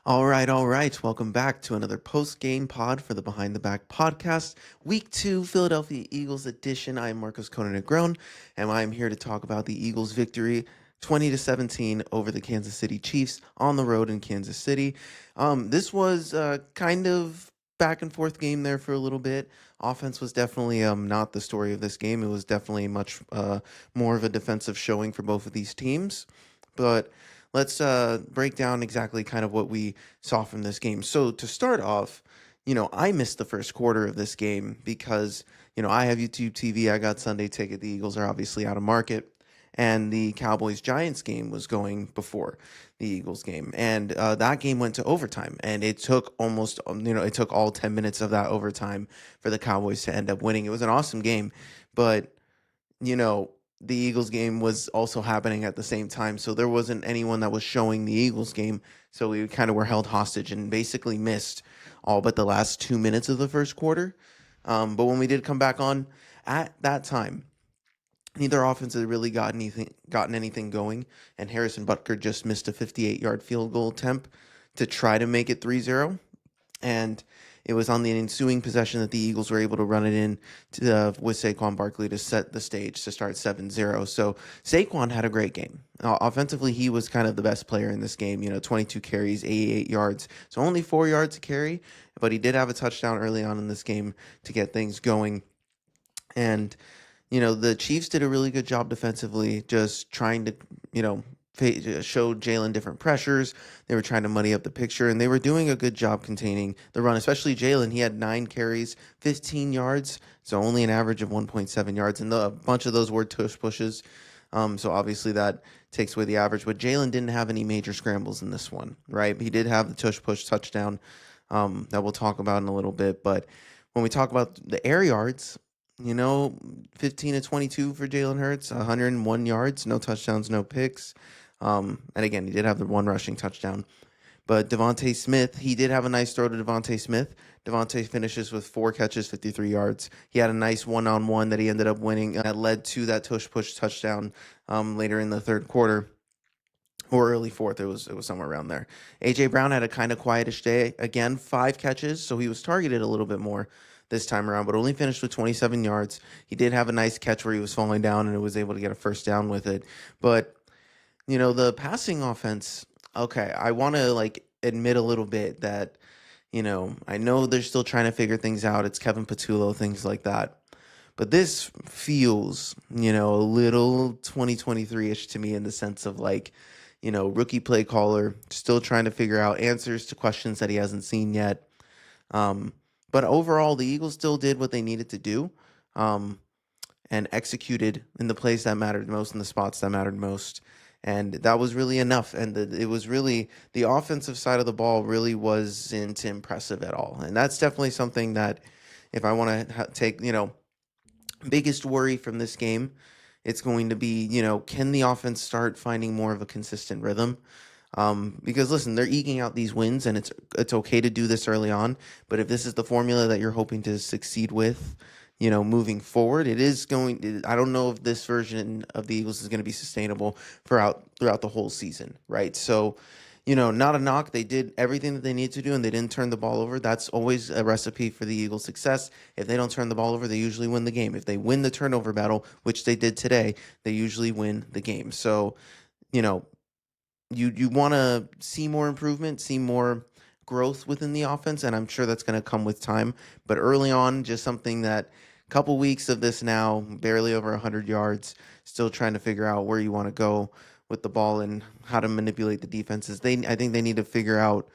All right. Welcome back to another post game pod for the Behind the Back podcast, week 2, Philadelphia Eagles edition. I am Marcos Conan Negron, and I am here to talk about the Eagles' victory 20-17 over the Kansas City Chiefs on the road in Kansas City. This was kind of back and forth game there for a little bit. Offense was definitely not the story of this game. It was definitely much more of a defensive showing for both of these teams. But let's break down exactly kind of what we saw from this game. So to start off, I missed the first quarter of this game because, I have YouTube TV. I got Sunday Ticket. The Eagles are obviously out of market. And the Cowboys Giants game was going before the Eagles game. And that game went to overtime. And it took almost, it took all 10 minutes of that overtime for the Cowboys to end up winning. It was an awesome game. But you know, the Eagles game was also happening at the same time. So there wasn't anyone that was showing the Eagles game. So we kind of were held hostage and basically missed all but the last 2 minutes of the first quarter. But when we did come back on at that time, neither offense had really gotten anything going. And Harrison Butker just missed a 58-yard field goal attempt to try to make it 3-0. And it was on the ensuing possession that the Eagles were able to run it in with Saquon Barkley to set the stage to start 7-0. So Saquon had a great game. Offensively, he was kind of the best player in this game. 22 carries, 88 yards. So only 4 yards to carry, but he did have a touchdown early on in this game to get things going. And the Chiefs did a really good job defensively, just trying to, show Jalen different pressures. They were trying to muddy up the picture, and they were doing a good job containing the run, especially Jalen. He had 9 carries, 15 yards, so only an average of 1.7 yards, and a bunch of those were tush pushes. So obviously that takes away the average, but Jalen didn't have any major scrambles in this one, right? He did have the tush push touchdown that we'll talk about in a little bit, but when we talk about the air yards, 15 to 22 for Jalen Hurts, 101 yards, no touchdowns, no picks. And again, he did have the one rushing touchdown. But Devontae Smith, he did have a nice throw to Devontae Smith. Devontae finishes with 4 catches, 53 yards. He had a nice one-on-one that he ended up winning that led to that tush-push touchdown later in the third quarter. Or early fourth, it was somewhere around there. A.J. Brown had a kind of quietish day. Again, 5 catches, so he was targeted a little bit more this time around, but only finished with 27 yards. He did have a nice catch where he was falling down and was able to get a first down with it. But, the passing offense, okay, I want to, admit a little bit that, I know they're still trying to figure things out. It's Kevin Patullo, things like that. But this feels, a little 2023-ish to me in the sense of, rookie play caller, still trying to figure out answers to questions that he hasn't seen yet. But overall, the Eagles still did what they needed to do and executed in the plays that mattered most, in the spots that mattered most. And that was really enough. And it was really, the offensive side of the ball really wasn't impressive at all. And that's definitely something that if I want to take, biggest worry from this game, it's going to be, can the offense start finding more of a consistent rhythm? Because listen, they're eking out these wins, and it's okay to do this early on. But if this is the formula that you're hoping to succeed with, moving forward, it is going. I don't know if this version of the Eagles is going to be sustainable throughout the whole season, right? So, not a knock. They did everything that they needed to do, and they didn't turn the ball over. That's always a recipe for the Eagles' success. If they don't turn the ball over, they usually win the game. If they win the turnover battle, which they did today, they usually win the game. So, you want to see more improvement, see more growth within the offense, and I'm sure that's going to come with time. But early on, just something that couple weeks of this now, barely over 100 yards, still trying to figure out where you want to go with the ball and how to manipulate the defenses. I think they need to figure out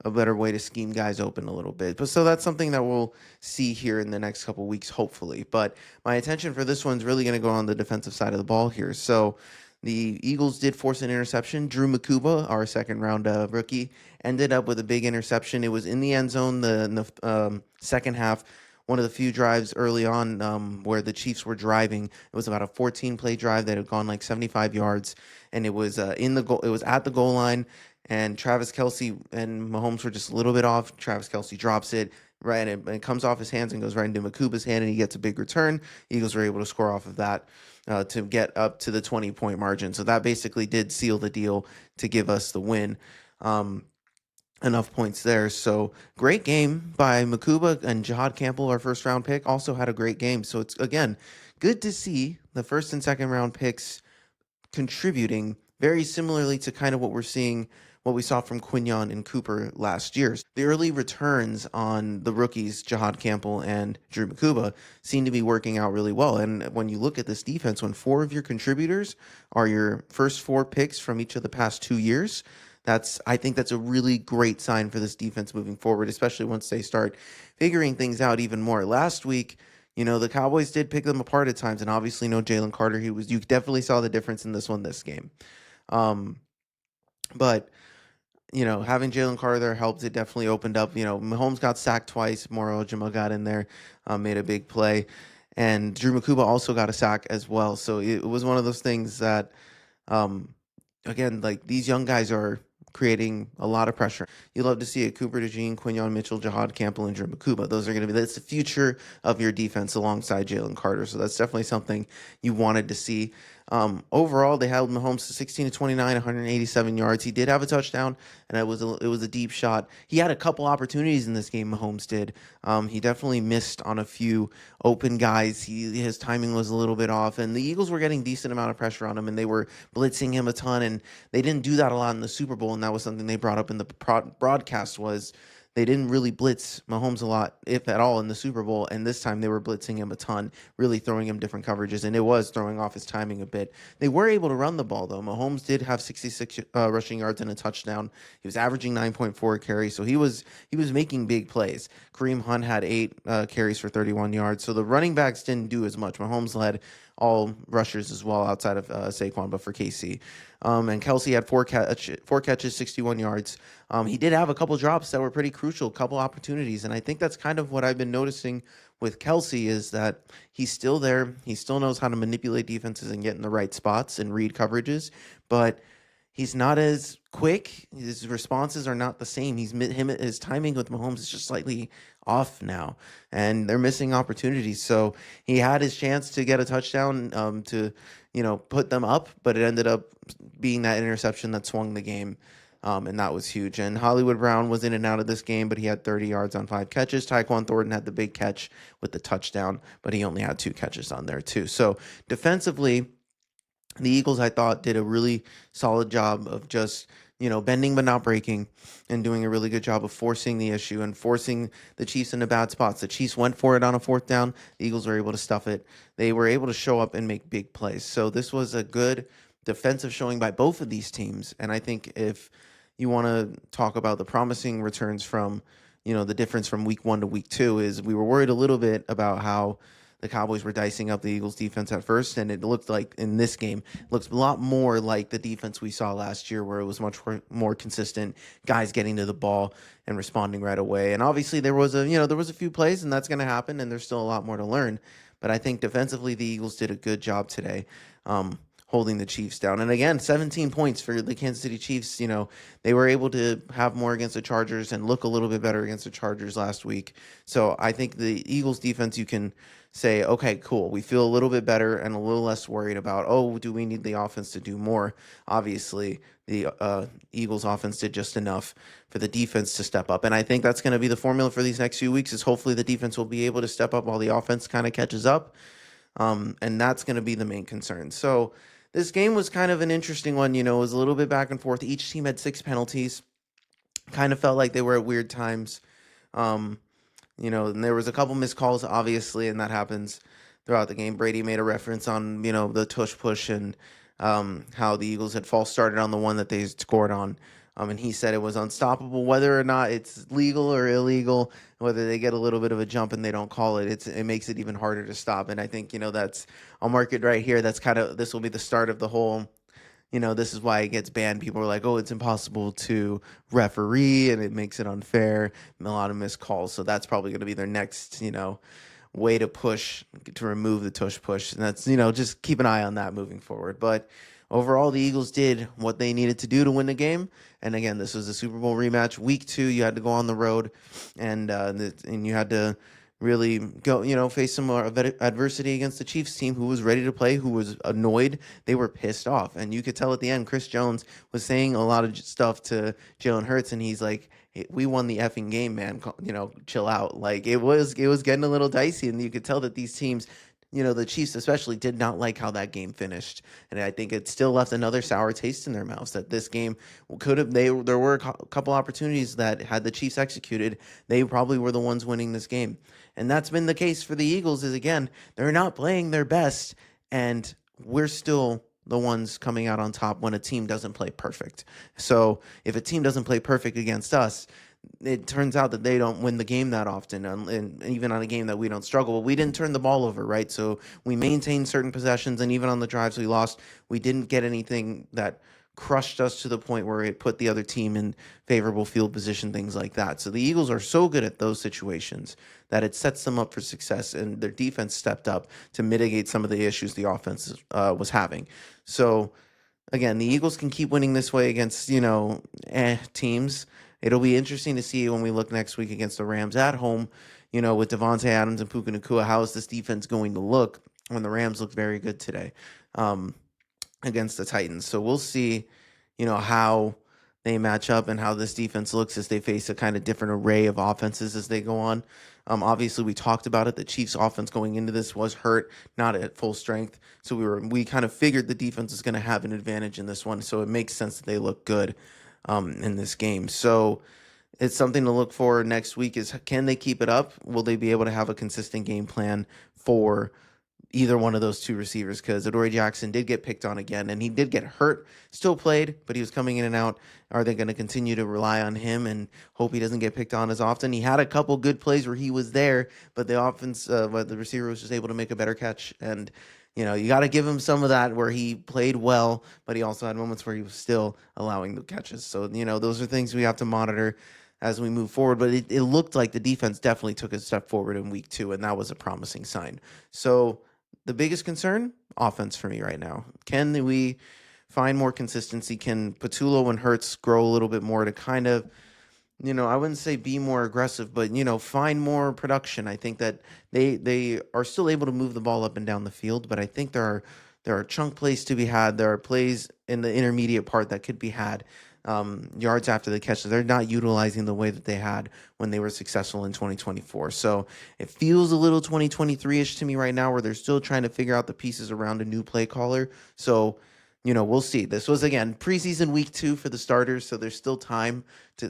a better way to scheme guys open a little bit. But so that's something that we'll see here in the next couple weeks, hopefully. But my attention for this one's really going to go on the defensive side of the ball here. So the Eagles did force an interception. Drew Mukuba, our second-round rookie, ended up with a big interception. It was in the end zone in the second half. One of the few drives early on where the Chiefs were driving. It was about a 14-play drive that had gone 75 yards, and it was in the goal. It was at the goal line, and Travis Kelce and Mahomes were just a little bit off. Travis Kelce drops it right, and it comes off his hands and goes right into Makuba's hand, and he gets a big return. Eagles were able to score off of that to get up to the 20-point margin. So that basically did seal the deal to give us the win. enough points there. So great game by Mukuba, and Jihad Campbell, our first round pick, also had a great game. So it's again good to see the first and second round picks contributing very similarly to kind of what we saw from Quinyon and Cooper last year. The early returns on the rookies, Jihad Campbell and Drew Mukuba, seem to be working out really well. And when you look at this defense, when four of your contributors are your first four picks from each of the past 2 years, I think that's a really great sign for this defense moving forward, especially once they start figuring things out even more. Last week, the Cowboys did pick them apart at times, and obviously no Jalen Carter. You definitely saw the difference in this game. Um, but having Jalen Carter there helped. It definitely opened up. Mahomes got sacked twice. Moro Ojima got in there, made a big play, and Drew Mukuba also got a sack as well. So it was one of those things that, again, like these young guys are creating a lot of pressure. You love to see it. Cooper DeJean, Quinyon Mitchell, Jihad Campbell, and Drew Mukuba. That's the future of your defense alongside Jalen Carter. So that's definitely something you wanted to see. Overall, they held Mahomes to 16-29, 187 yards. He did have a touchdown, and it was a deep shot. He had a couple opportunities in this game. Mahomes did. He definitely missed on a few open guys. His timing was a little bit off, and the Eagles were getting decent amount of pressure on him, and they were blitzing him a ton. And they didn't do that a lot in the Super Bowl, and that was something they brought up in the broadcast was they didn't really blitz Mahomes a lot, if at all, in the Super Bowl, and this time they were blitzing him a ton, really throwing him different coverages, and it was throwing off his timing a bit. They were able to run the ball, though. Mahomes did have 66 rushing yards and a touchdown. He was averaging 9.4 carries, so he was making big plays. Kareem Hunt had 8 carries for 31 yards, so the running backs didn't do as much. Mahomes led all rushers as well outside of Saquon, but for KC. And Kelsey had four catches, 61 yards. He did have a couple drops that were pretty crucial, a couple opportunities. And I think that's kind of what I've been noticing with Kelsey is that he's still there. He still knows how to manipulate defenses and get in the right spots and read coverages, but he's not as quick. His responses are not the same. His timing with Mahomes is just slightly off now, and they're missing opportunities. So he had his chance to get a touchdown to put them up, but it ended up being that interception that swung the game. And that was huge. And Hollywood Brown was in and out of this game, but he had 30 yards on 5 catches. Tyquan Thornton had the big catch with the touchdown, but he only had 2 catches on there too. So defensively, the Eagles, I thought, did a really solid job of just, bending but not breaking, and doing a really good job of forcing the issue and forcing the Chiefs into bad spots. The Chiefs went for it on a 4th down. The Eagles were able to stuff it. They were able to show up and make big plays. So this was a good defensive showing by both of these teams. And I think if you want to talk about the promising returns from, the difference from week 1 to week 2 is we were worried a little bit about how the Cowboys were dicing up the Eagles defense at first, and it looked like in this game, it looks a lot more like the defense we saw last year, where it was much more consistent, guys getting to the ball and responding right away. And obviously there was a few plays, and that's going to happen, and there's still a lot more to learn. But I think defensively, the Eagles did a good job today, holding the Chiefs down. And again, 17 points for the Kansas City Chiefs. They were able to have more against the Chargers and look a little bit better against the Chargers last week. So I think the Eagles defense, you can say, okay, cool. We feel a little bit better and a little less worried about, do we need the offense to do more? Obviously, the Eagles offense did just enough for the defense to step up. And I think that's going to be the formula for these next few weeks is hopefully the defense will be able to step up while the offense kind of catches up. And that's going to be the main concern. So this game was kind of an interesting one. It was a little bit back and forth. Each team had 6 penalties. Kind of felt like they were at weird times. And there was a couple missed calls, obviously, and that happens throughout the game. Brady made a reference on, the tush push and how the Eagles had false started on the one that they scored on. And he said it was unstoppable, whether or not it's legal or illegal, whether they get a little bit of a jump and they don't call it, it makes it even harder to stop. And I think, I'll mark it right here. This will be the start of the whole, this is why it gets banned. People are like, it's impossible to referee and it makes it unfair. A lot of missed calls. So that's probably going to be their next, way to push to remove the tush push. And that's, just keep an eye on that moving forward. But overall, the Eagles did what they needed to do to win the game. And again, this was a Super Bowl rematch. Week 2, you had to go on the road and you had to really go, face some more adversity against the Chiefs team who was ready to play, who was annoyed. They were pissed off. And you could tell at the end, Chris Jones was saying a lot of stuff to Jalen Hurts, and he's like, "Hey, we won the effing game, man. Chill out." Like it was getting a little dicey, and you could tell that these teams, the Chiefs especially, did not like how that game finished. And I think it still left another sour taste in their mouths that this game could have, there were a couple opportunities that had the Chiefs executed, they probably were the ones winning this game. And that's been the case for the Eagles is, again, they're not playing their best, and we're still the ones coming out on top when a team doesn't play perfect. So if a team doesn't play perfect against us, it turns out that they don't win the game that often, and even on a game that we don't struggle. We didn't turn the ball over, right? So we maintained certain possessions, and even on the drives we lost, we didn't get anything that crushed us to the point where it put the other team in favorable field position, things like that. So the Eagles are so good at those situations that it sets them up for success, and their defense stepped up to mitigate some of the issues the offense was having. So again, the Eagles can keep winning this way against, teams. It'll be interesting to see when we look next week against the Rams at home, with Devontae Adams and Puka Nacua. How is this defense going to look when the Rams look very good today against the Titans? So we'll see, how they match up and how this defense looks as they face a kind of different array of offenses as they go on. Obviously, we talked about it. The Chiefs' offense going into this was hurt, not at full strength. So we kind of figured the defense is going to have an advantage in this one. So it makes sense that they look good in this game. So it's something to look for next week is, can they keep it up? Will they be able to have a consistent game plan for either one of those two receivers? Because Adoree Jackson did get picked on again, and he did get hurt, still played, but he was coming in and out. Are they going to continue to rely on him and hope he doesn't get picked on as often? He had a couple good plays where he was there, but the offense, but the receiver was just able to make a better catch. And you got to give him some of that where he played well, but he also had moments where he was still allowing the catches. So, those are things we have to monitor as we move forward. But it looked like the defense definitely took a step forward in week 2, and that was a promising sign. So the biggest concern, offense for me right now. Can we find more consistency? Can Patullo and Hurts grow a little bit more to kind of, I wouldn't say be more aggressive, but, find more production? I think that they are still able to move the ball up and down the field, but I think there are chunk plays to be had. There are plays in the intermediate part that could be had, yards after the catch, that they're not utilizing the way that they had when they were successful in 2024. So it feels a little 2023-ish to me right now, where they're still trying to figure out the pieces around a new play caller. So we'll see. This was, again, preseason week 2 for the starters, so there's still time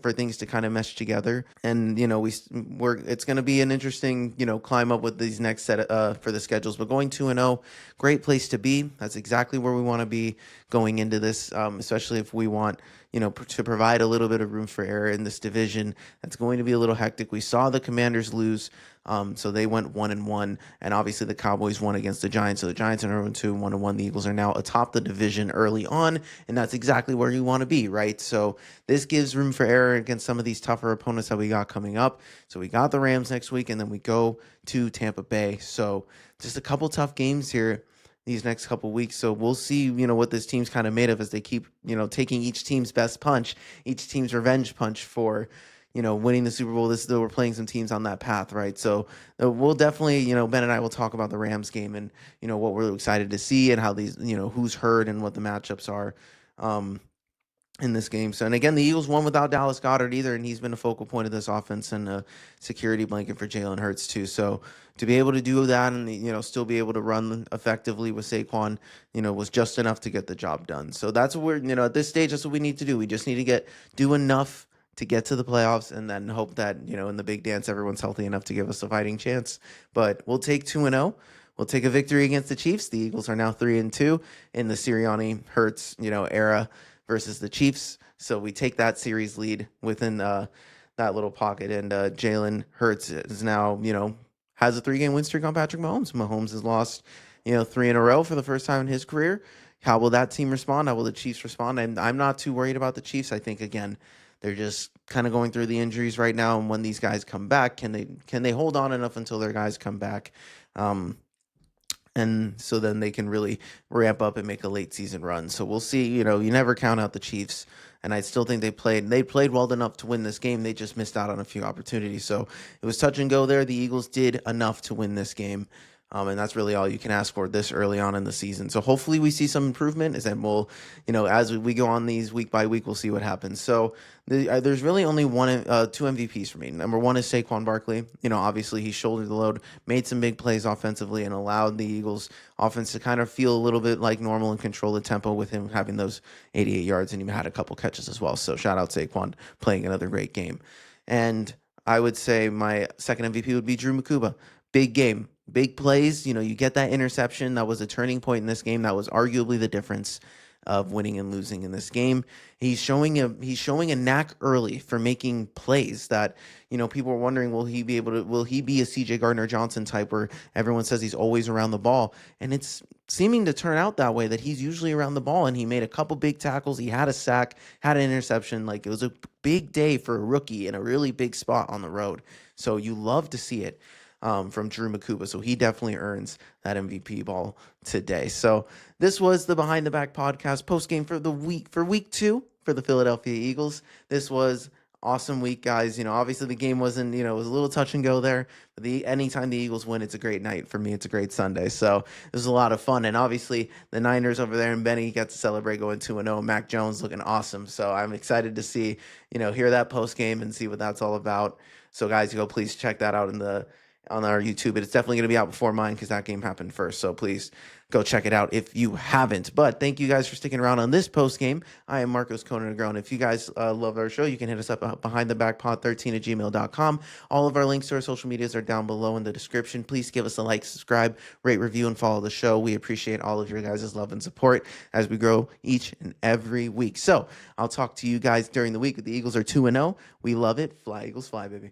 for things to kind of mesh together. And, it's going to be an interesting, climb up with these next set for the schedules. But going 2-0, great place to be. That's exactly where we want to be going into this, especially if we want, to provide a little bit of room for error in this division. That's going to be a little hectic. We saw the Commanders lose, so they went 1-1, and obviously the Cowboys won against the Giants. So the Giants are 0-2, 1-1. The Eagles are now atop the division early on, and that's exactly where you want to be, right? So this gives room for error against some of these tougher opponents that we got coming up. So we got the Rams next week, and then we go to Tampa Bay. So just a couple tough games here these next couple weeks. So we'll see, what this team's kind of made of as they keep, taking each team's best punch, each team's revenge punch for, winning the Super Bowl. We're playing some teams on that path, right? So we'll definitely, Ben and I will talk about the Rams game and, what we're excited to see and how these, who's hurt and what the matchups are in this game. So, and again, the Eagles won without Dallas Goedert either, and he's been a focal point of this offense and a security blanket for Jalen Hurts too. So to be able to do that and, still be able to run effectively with Saquon, was just enough to get the job done. So that's what we're, at this stage, that's what we need to do. We just need to do enough to get to the playoffs, and then hope that, in the big dance, everyone's healthy enough to give us a fighting chance. But we'll take 2-0. We'll take a victory against the Chiefs. The Eagles are now 3-2 in the Sirianni Hurts, era versus the Chiefs. So we take that series lead within that little pocket. And Jalen Hurts is now, has a 3-game win streak on Patrick Mahomes. Mahomes has lost, 3 in a row for the first time in his career. How will that team respond? How will the Chiefs respond? And I'm not too worried about the Chiefs. I think, again, they're just kind of going through the injuries right now. And when these guys come back, can they hold on enough until their guys come back? And so then they can really ramp up and make a late season run. So we'll see. You never count out the Chiefs, and I still think they played well enough to win this game. They just missed out on a few opportunities. So it was touch and go there. The Eagles did enough to win this game. And that's really all you can ask for this early on in the season. So hopefully we see some improvement. Is then we'll, as we go on these week by week, we'll see what happens. So there's really only two MVPs for me. Number one is Saquon Barkley. Obviously he shouldered the load, made some big plays offensively, and allowed the Eagles offense to kind of feel a little bit like normal and control the tempo with him having those 88 yards, and he had a couple catches as well. So shout out Saquon playing another great game. And I would say my second MVP would be Drew Mukuba. Big game, big plays. You get that interception. That was a turning point in this game. That was arguably the difference of winning and losing in this game. He's showing a knack early for making plays that, people are wondering, will he be a CJ Gardner-Johnson type where everyone says he's always around the ball? And it's seeming to turn out that way, that he's usually around the ball, and he made a couple big tackles. He had a sack, had an interception. Like, it was a big day for a rookie in a really big spot on the road. So you love to see it. From Drew Mukuba. So he definitely earns that MVP ball today. So this was the Behind the Back podcast post game for week 2 for the Philadelphia Eagles. This was awesome week, guys. Obviously the game wasn't, it was a little touch and go there. But anytime the Eagles win, it's a great night. For me, it's a great Sunday. So it was a lot of fun. And obviously the Niners over there and Benny got to celebrate going 2-0. Mac Jones looking awesome. So I'm excited to see, hear that post game and see what that's all about. So guys, please check that out on our YouTube. It's definitely going to be out before mine because that game happened first. So please go check it out if you haven't. But thank you guys for sticking around on this post game. I am Marcos Conan Negron. If you guys love our show, you can hit us up at behindthebackpod13@gmail.com. All of our links to our social medias are down below in the description. Please give us a like, subscribe, rate, review, and follow the show. We appreciate all of your guys' love and support as we grow each and every week. So I'll talk to you guys during the week. The Eagles are 2-0. We love it. Fly, Eagles, fly, baby.